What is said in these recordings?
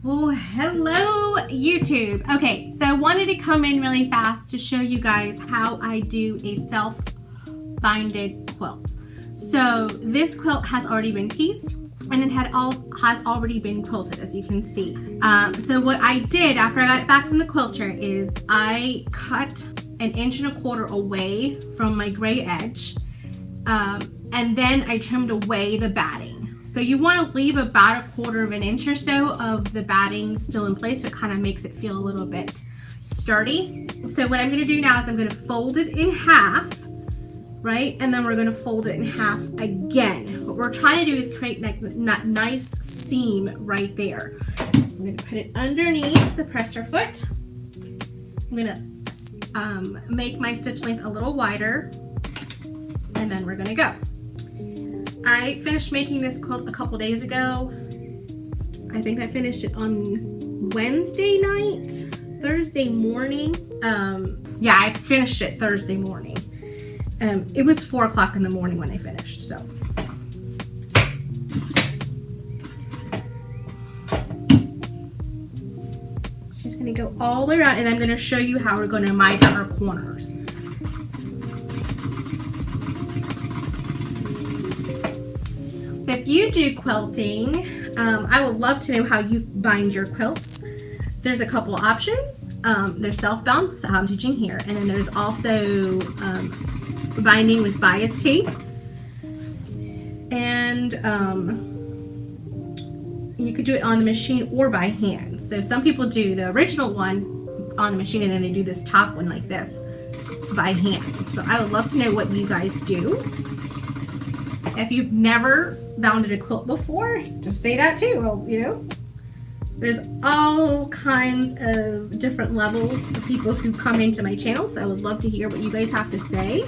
Oh, hello YouTube. Okay, so I wanted to come in really fast to show you guys how I do a self-binded quilt. So this quilt has already been pieced and it has already been quilted, as you can see. So what I did after I got it back from the quilter is I cut 1.25 inches away from my gray edge, and then I trimmed away the batting. So you want to leave about 1/4 inch or so of the batting still in place, so it kind of makes it feel a little bit sturdy. So what I'm going to do now is I'm going to fold it in half, right? And then we're going to fold it in half again. What we're trying to do is create that nice seam right there. I'm going to put it underneath the presser foot. I'm going to make my stitch length a little wider, and then we're going to go. I finished making this quilt a couple days ago. I think I finished it on Wednesday night, Thursday morning. Yeah, I finished it Thursday morning. It was 4 o'clock in the morning when I finished, so. She's gonna go all the way around, and I'm gonna show you how we're gonna miter our corners. So if you do quilting, I would love to know how you bind your quilts. There's a couple options. There's self-bound, so I'm teaching here, and then there's also binding with bias tape, and you could do it on the machine or by hand. So some people do the original one on the machine, and then they do this top one like this by hand. So I would love to know what you guys do. If you've never bounded a quilt before, just say that too. Well, you know, there's all kinds of different levels of people who come into my channel, so I would love to hear what you guys have to say.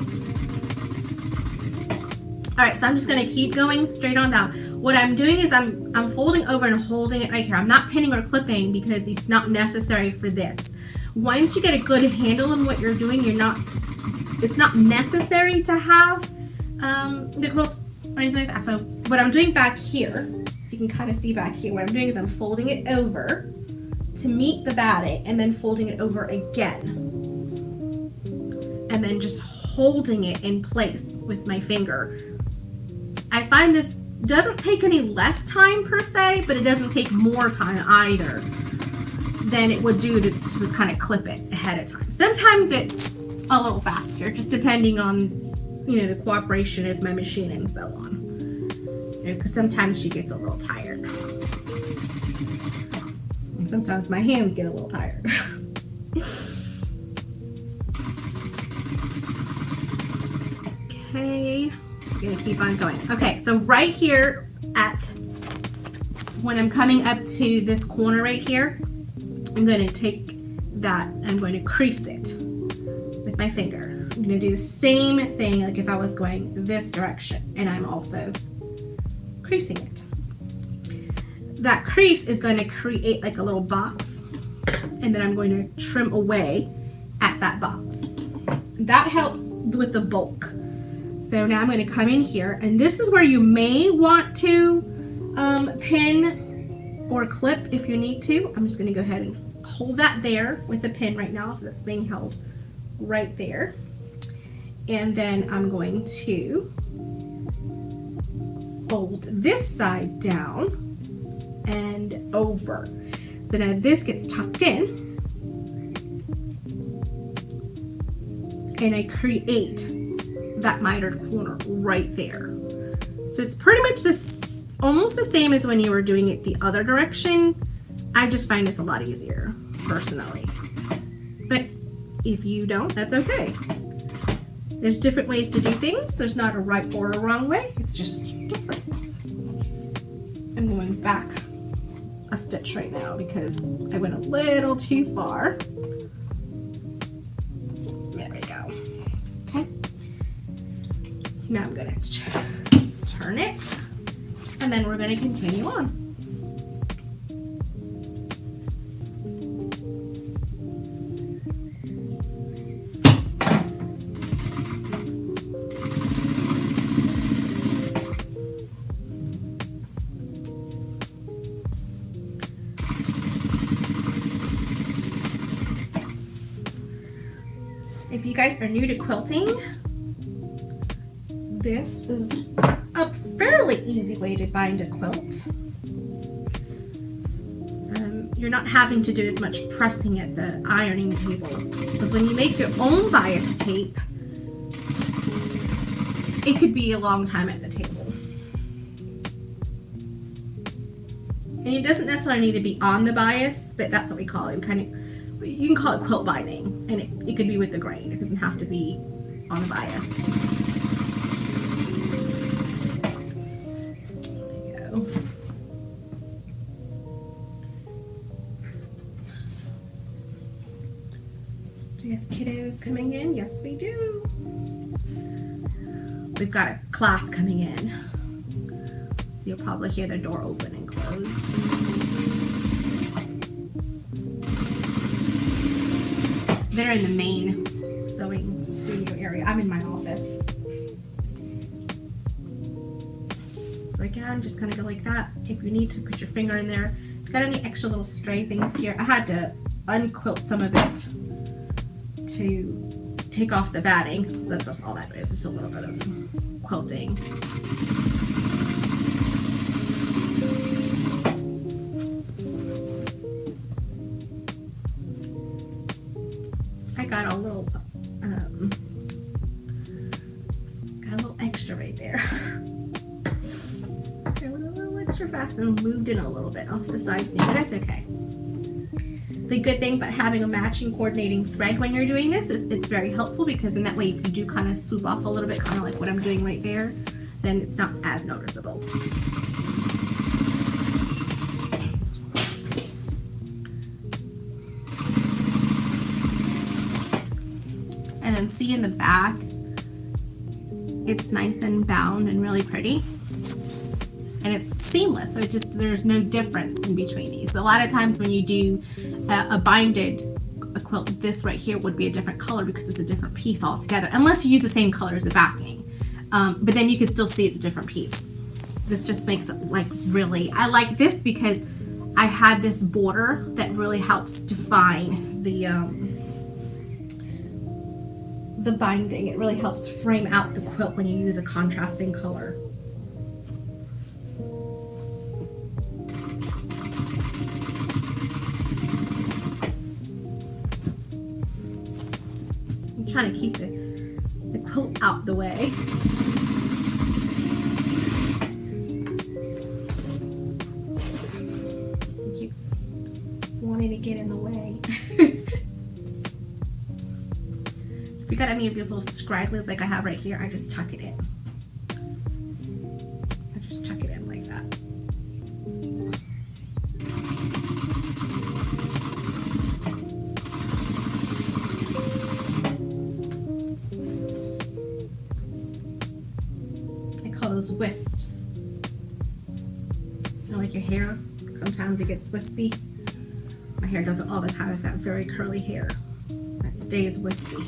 All right, so I'm just gonna keep going straight on down. What I'm doing is I'm folding over and holding it right here. I'm not pinning or clipping because it's not necessary for this. Once you get a good handle on what you're doing, it's not necessary to have the quilt or anything like that. So what I'm doing back here, so you can kind of see back here, what I'm doing is I'm folding it over to meet the batting, and then folding it over again, and then just holding it in place with my finger. I find this doesn't take any less time per se, but it doesn't take more time either than it would do to just kind of clip it ahead of time. Sometimes it's a little faster, just depending on, you know, the cooperation of my machine and so on. You know, because sometimes she gets a little tired. And sometimes my hands get a little tired. Okay, I'm gonna keep on going. Okay, so right here when I'm coming up to this corner right here, I'm gonna take that, I'm going to crease it with my finger. I'm going to do the same thing like if I was going this direction, and I'm also creasing it. That crease is going to create like a little box, and then I'm going to trim away at that box. That helps with the bulk. So now I'm going to come in here, and this is where you may want to pin or clip if you need to. I'm just going to go ahead and hold that there with a pin right now, so that's being held right there. And then I'm going to fold this side down and over. So now this gets tucked in, and I create that mitered corner right there. So it's pretty much almost the same as when you were doing it the other direction. I just find this a lot easier personally, but if you don't, that's okay. There's different ways to do things. There's not a right or a wrong way. It's just different. I'm going back a stitch right now because I went a little too far. There we go. Okay. Now I'm going to turn it, and then we're going to continue on. if you guys are new to quilting, this is a fairly easy way to bind a quilt. You're not having to do as much pressing at the ironing table, because when you make your own bias tape, it could be a long time at the table. And it doesn't necessarily need to be on the bias, but that's what we call it. You can call it quilt binding, and it could be with the grain. It doesn't have to be on the bias. There we go. Do we have kiddos coming in? Yes, we do. We've got a class coming in. So you'll probably hear the door open and close. They're in the main sewing studio area. I'm in my office. So again, just kind of go like that. If you need to, put your finger in there. If you've got any extra little stray things here, I had to unquilt some of it to take off the batting. So that's all that is. Just a little bit of quilting. I got a little extra right there. I went a little extra fast and moved in a little bit off the side seam, but that's okay. The good thing about having a matching coordinating thread when you're doing this is it's very helpful, because in that way, if you do kind of swoop off a little bit, kind of like what I'm doing right there, then it's not as noticeable. And then see in the back, it's nice and bound and really pretty. And it's seamless, so there's no difference in between these. So a lot of times when you do a binded quilt, this right here would be a different color because it's a different piece altogether, unless you use the same color as the backing. But then you can still see it's a different piece. This just makes it like really, I like this because I had this border that really helps define the binding. It really helps frame out the quilt when you use a contrasting color. I'm trying to keep the quilt out the way. It keeps wanting to get in the way. If you got any of these little scragglies like I have right here, I just tuck it in. I just tuck it in like that. I call those wisps. You know, like your hair, sometimes it gets wispy. My hair does it all the time. I've got very curly hair. That stays wispy.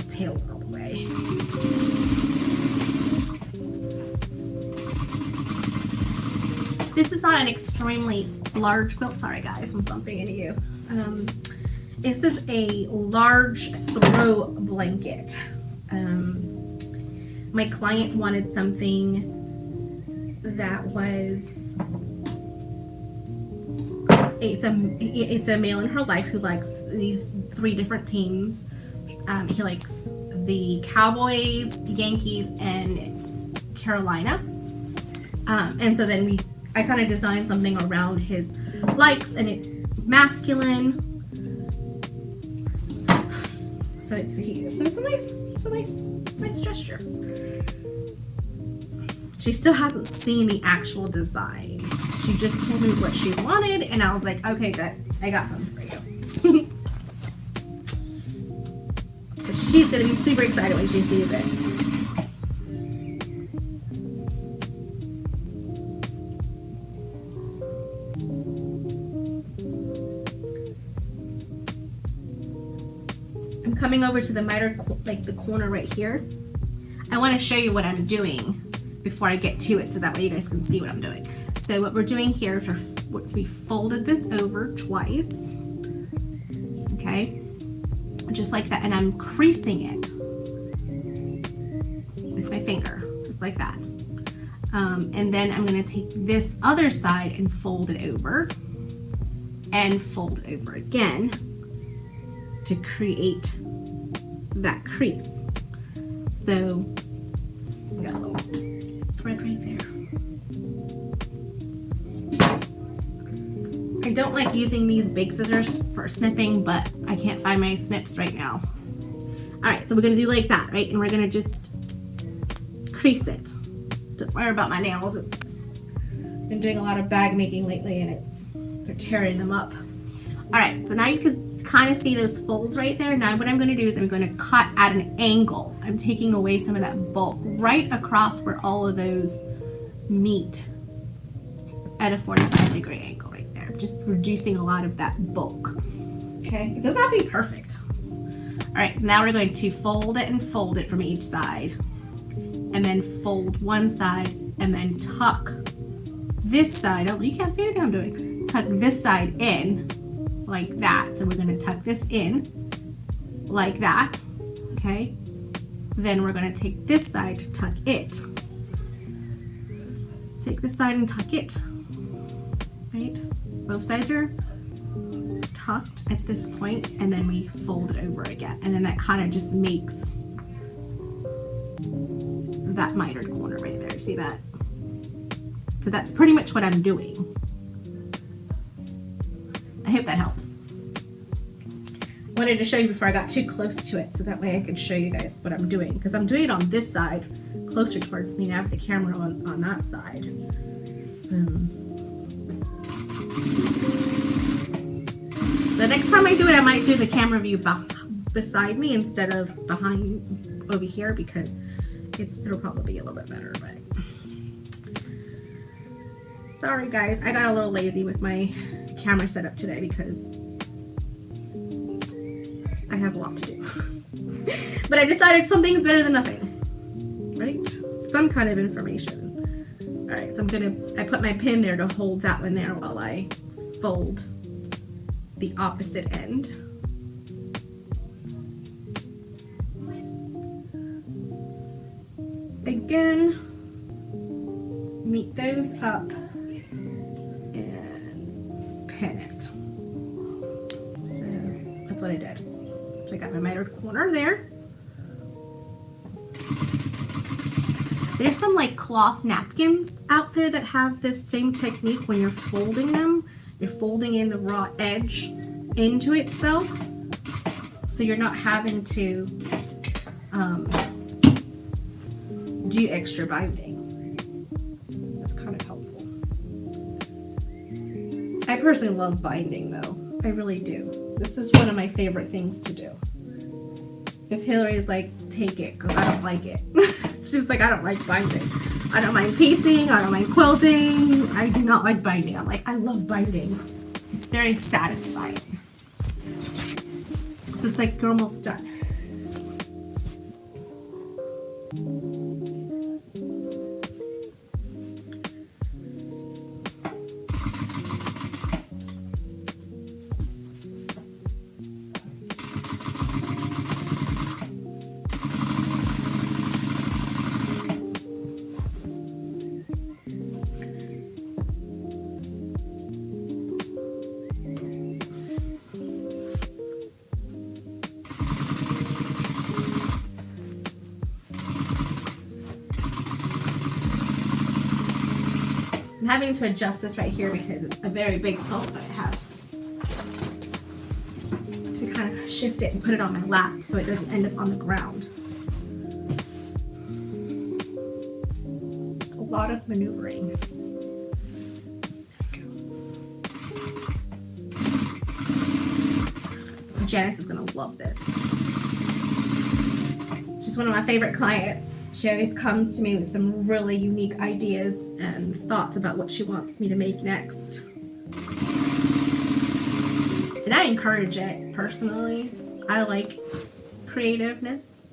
Tails all the way. This is not an extremely large quilt. Sorry guys, I'm bumping into you. This is a large throw blanket. My client wanted something that was, it's a male in her life who likes these 3 different teams. He likes the Cowboys, Yankees, and Carolina. And so then I kind of designed something around his likes, and it's masculine. So it's a nice gesture. She still hasn't seen the actual design. She just told me what she wanted, and I was like, okay, good, I got something for you. She's gonna be super excited when she sees it. I'm coming over to the mitered, like the corner right here. I want to show you what I'm doing before I get to it so that way you guys can see what I'm doing. So what we're doing here is we folded this over twice, okay, just like that, and I'm creasing it with my finger, just like that. And then I'm going to take this other side and fold it over and fold it over again to create that crease. So we got a little thread right there. I don't like using these big scissors for snipping, but I can't find my snips right now. Alright, so we're going to do like that, right? And we're going to just crease it. Don't worry about my nails. It's been doing a lot of bag making lately and they're tearing them up. Alright, so now you can kind of see those folds right there. Now what I'm going to do is I'm going to cut at an angle. I'm taking away some of that bulk right across where all of those meet at a 45-degree angle right there. Just reducing a lot of that bulk. Okay, it doesn't have to be perfect. Alright, now we're going to fold it and fold it from each side. And then fold one side and then tuck this side. Oh, you can't see anything I'm doing. Tuck this side in like that. So we're going to tuck this in like that. Okay. Then we're going to take this side to tuck it. Take this side and tuck it. Right? Both sides are tucked at this point, and then we fold it over again. And then that kind of just makes that mitered corner right there. See that? So that's pretty much what I'm doing. I hope that helps. I wanted to show you before I got too close to it so that way I could show you guys what I'm doing, because I'm doing it on this side closer towards me, and I have the camera on that side. The next time I do it, I might do the camera view beside me instead of behind over here, because it'll probably be a little bit better. But sorry guys, I got a little lazy with my camera setup today because I have a lot to do. But I decided something's better than nothing, right? Some kind of information. All right, so I put my pin there to hold that one there while I fold the opposite end. Again, meet those up and pin it. So that's what I did. So I got my mitered corner there. There's some like cloth napkins out there that have this same technique when you're folding them. You're folding in the raw edge into itself, so you're not having to do extra binding. That's kind of helpful. I personally love binding though. I really do. This is one of my favorite things to do. Because Hillary's like, take it, because I don't like it. She's like, I don't like binding. I don't mind piecing, I don't mind quilting. I do not like binding. I'm like, I love binding. It's very satisfying. It's like you're almost done. I'm having to adjust this right here because it's a very big quilt, but I have to kind of shift it and put it on my lap so it doesn't end up on the ground. A lot of maneuvering. Janice is gonna love this. She's one of my favorite clients. She always comes to me with some really unique ideas and thoughts about what she wants me to make next. And I encourage it personally. I like creativeness.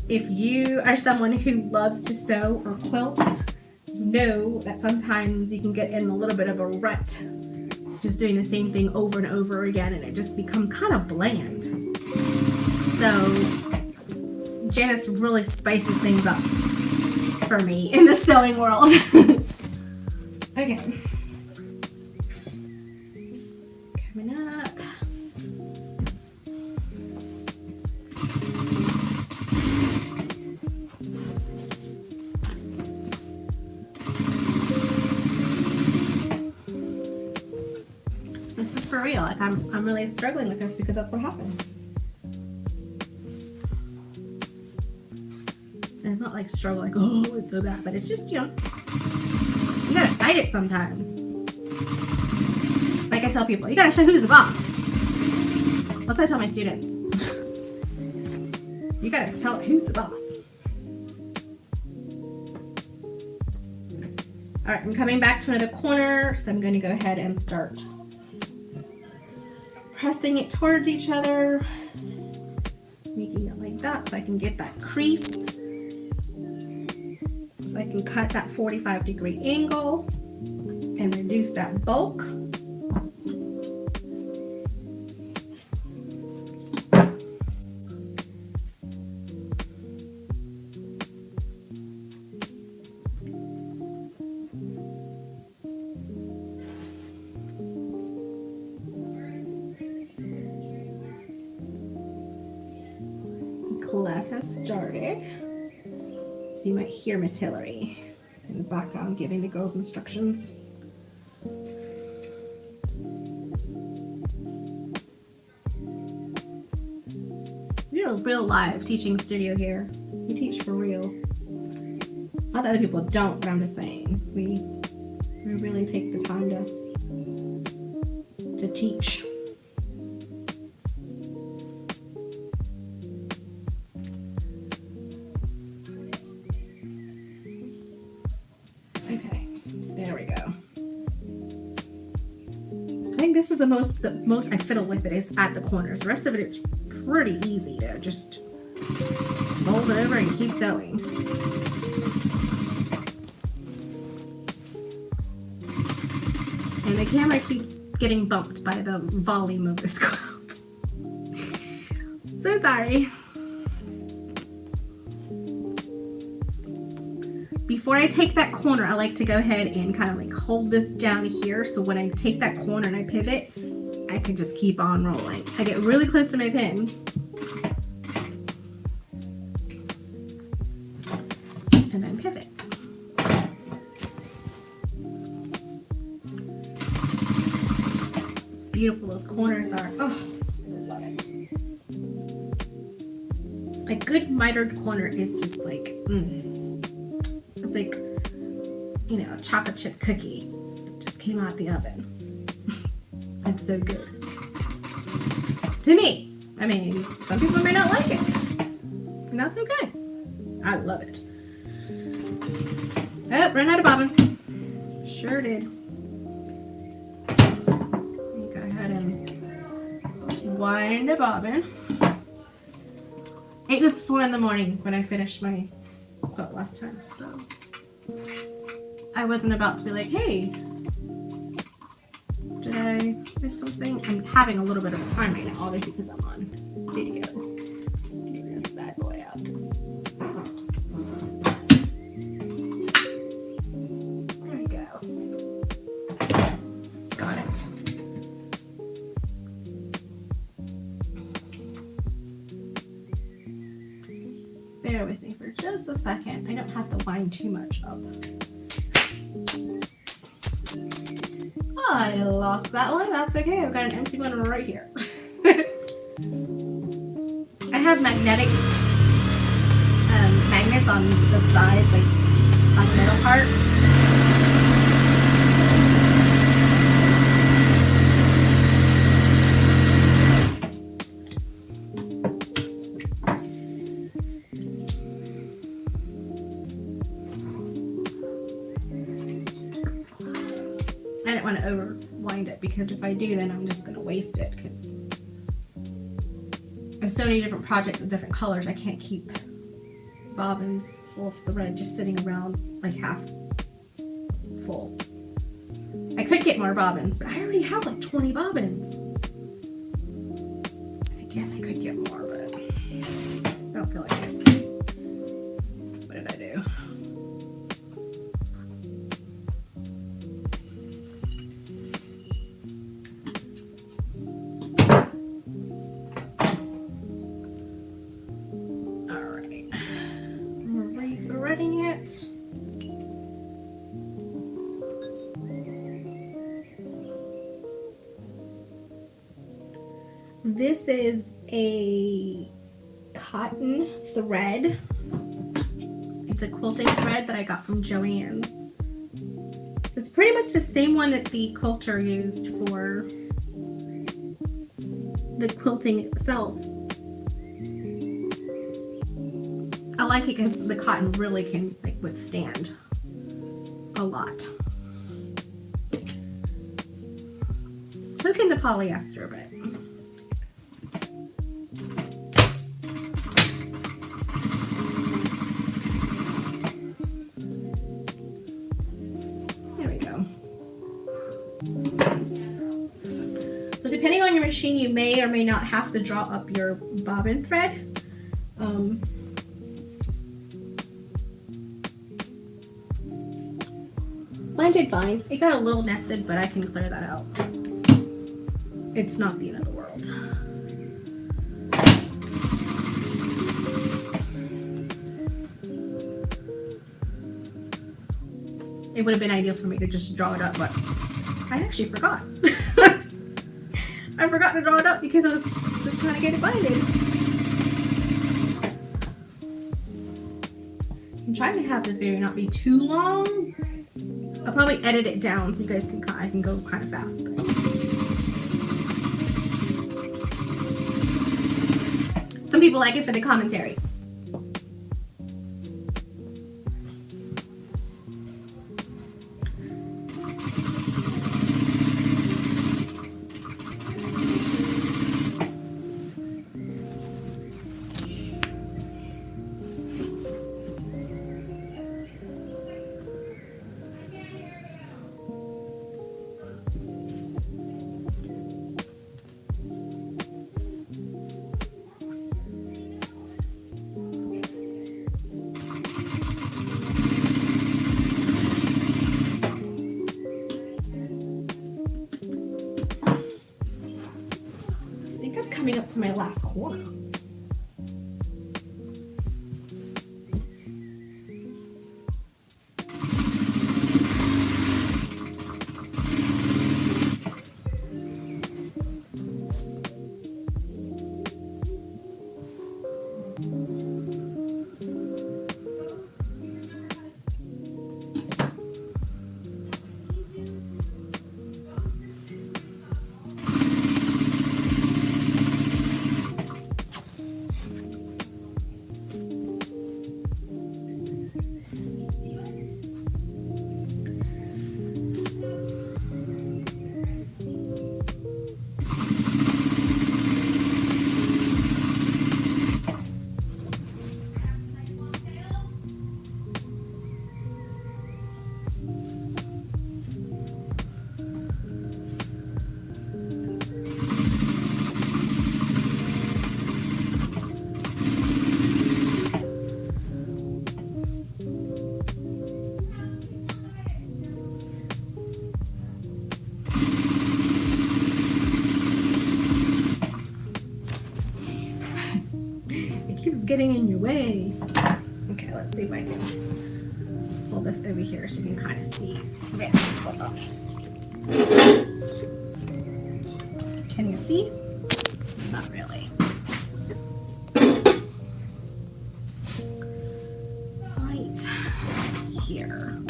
If you are someone who loves to sew or quilt, you know that sometimes you can get in a little bit of a rut, just doing the same thing over and over again, and it just becomes kind of bland. So Janice really spices things up for me in the sewing world. Okay. Coming up. This is for real. Like I'm really struggling with this because that's what happens. And it's not like struggle, like, oh, it's so bad, but it's just, you know, you gotta fight it sometimes. Like I tell people, you gotta show who's the boss. That's what I tell my students. You gotta tell who's the boss. Alright, I'm coming back to another corner, so I'm going to go ahead and start pressing it towards each other, making it like that so I can get that crease, so I can cut that 45-degree angle and reduce that bulk. Class has started, so you might hear Miss Hillary in the background giving the girls instructions. We're a real live teaching studio here. We teach for real. Not that other people don't, but I'm just saying we really take the time to teach. This is the most I fiddle with it is at the corners. The rest of it is pretty easy to just fold it over and keep sewing. And the camera keeps getting bumped by the volume of this quilt. So sorry. Before I take that corner, I like to go ahead and kind of like hold this down here, so when I take that corner and I pivot, I can just keep on rolling. I get really close to my pins. And then pivot. Beautiful those corners are. Oh, love it. A good mitered corner is just like, It's like, you know, a chocolate chip cookie that just came out the oven. It's so good. To me. I mean, some people may not like it. And that's okay. I love it. Oh, ran out of bobbin. Sure did. Go ahead and wind a bobbin. It was 4 in the morning when I finished my quilt last time, so I wasn't about to be like, hey, did I miss something? I'm having a little bit of a time right now, obviously, because I'm on video. Getting this bad boy out. There we go. Got it. Bear with me for just a second. I don't have to wind too much up. I lost that one. That's okay. I've got an empty one right here. I have magnets on the sides, like on the middle part. I didn't want to overwind it because if I do, then I'm just going to waste it because I have so many different projects with different colors. I can't keep bobbins full of thread just sitting around like half full. I could get more bobbins, but I already have like 20 bobbins. I guess I could get more, but I don't feel like it. What did I do? Threading it. This is a cotton thread. It's a quilting thread that I got from Joann's. So it's pretty much the same one that the quilter used for the quilting itself. I like it because the cotton really can like withstand a lot. So can the polyester, but there we go. So depending on your machine, you may or may not have to draw up your bobbin thread. Mine did fine. It got a little nested, but I can clear that out. It's not the end of the world. It would have been ideal for me to just draw it up, but I actually forgot. I forgot to draw it up because I was just trying to get it binded. I'm trying to have this video not be too long. I'll probably edit it down so you guys can, I can go kind of fast. But. Some people like it for the commentary. Coming up to my last corner. Getting in your way. Okay, let's see if I can pull this over here so you can kind of see this. Hold on. Can you see? Not really. Right here.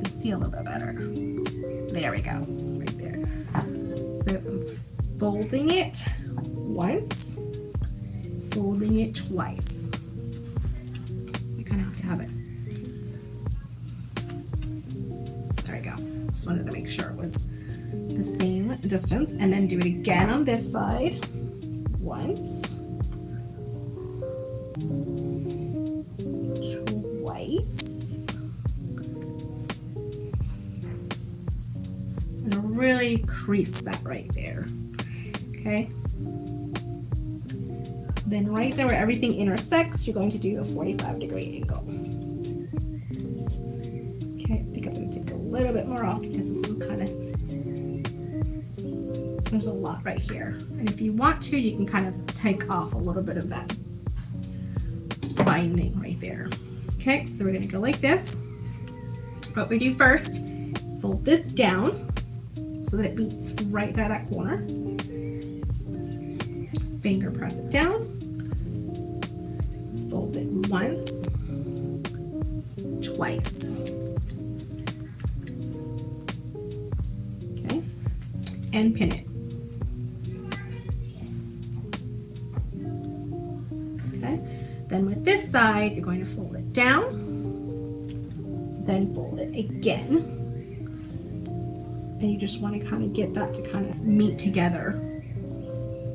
See a little bit better. There we go, right there. So I'm folding it once folding it twice. You kind of have to have it. There we go. Just wanted to make sure it was the same distance, and then do it again on this side. Once, twice, and really crease that right there. Okay. Then right there where everything intersects, you're going to do a 45-degree angle. Okay, I think I'm going to take a little bit more off because this one's kind of, there's a lot right here. And if you want to, you can kind of take off a little bit of that binding right there. Okay, so we're going to go like this. What we do first, fold this down so that it meets right there at that corner. Finger press it down. Fold it once, twice. Okay, and pin it. Okay, then with this side, you're going to fold it down, then fold it again. And you just want to kind of get that to kind of meet together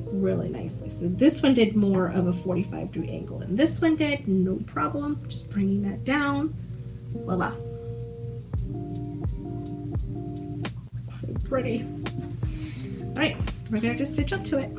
really nicely. So this one did more of a 45-degree angle, and this one did no problem. Just bringing that down. Voila. So pretty. All right, we're gonna just stitch up to it.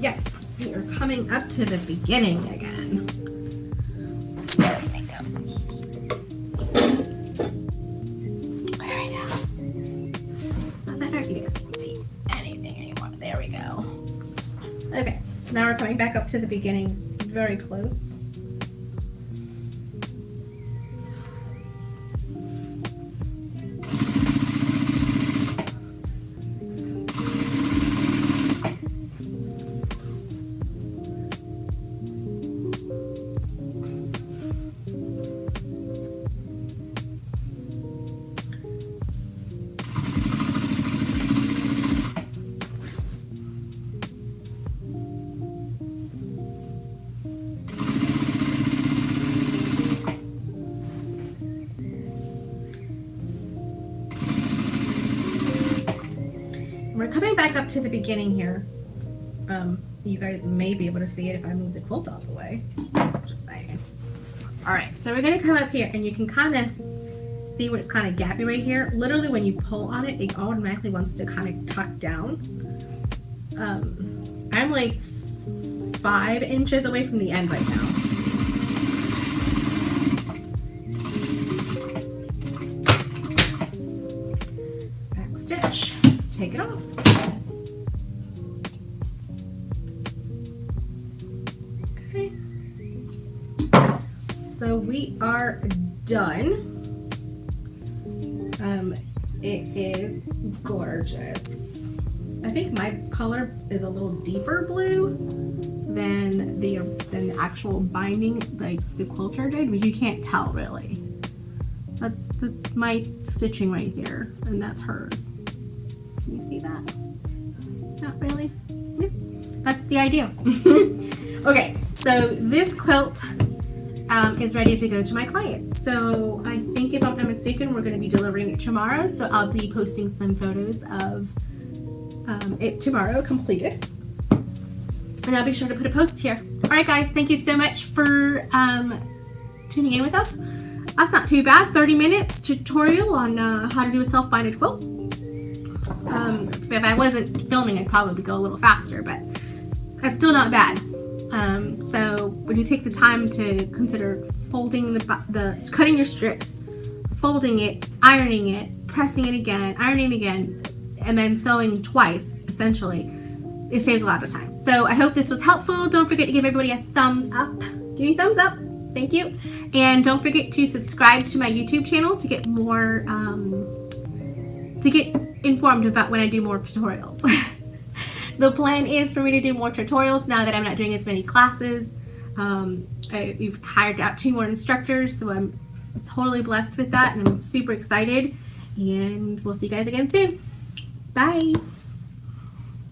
Yes, we are coming up to the beginning again. There we go. There we go. Is that better? You guys can see anything anymore. There we go. Okay, so now we're coming back up to the beginning, very close. We're coming back up to the beginning here. You guys may be able to see it if I move the quilt out the way. Just saying. Alright, so we're going to come up here, and you can kind of see where it's kind of gappy right here. Literally when you pull on it, it automatically wants to kind of tuck down. I'm like 5 inches away from the end right now. Back stitch. Take it off. Okay. So we are done. It is gorgeous. I think my color is a little deeper blue than the actual binding, like the quilter did, but you can't tell really. That's my stitching right here, and that's hers. Can you see that? Not really. Yeah, that's the idea. Okay, so this quilt is ready to go to my client. So I think, if I'm not mistaken, we're going to be delivering it tomorrow. So I'll be posting some photos of it tomorrow completed. And I'll be sure to put a post here. All right, guys, thank you so much for tuning in with us. That's not too bad. 30 minutes tutorial on how to do a self-binded quilt. If I wasn't filming, I'd probably go a little faster, but that's still not bad. So when you take the time to consider folding cutting your strips, folding it, ironing it, pressing it again, ironing it again, and then sewing twice, essentially, it saves a lot of time. So I hope this was helpful. Don't forget to give everybody a thumbs up. Give me a thumbs up. Thank you. And don't forget to subscribe to my YouTube channel to get more, to get informed about when I do more tutorials. The plan is for me to do more tutorials now that I'm not doing as many classes. We've hired out 2 more instructors, so I'm totally blessed with that, and I'm super excited. And we'll see you guys again soon. Bye.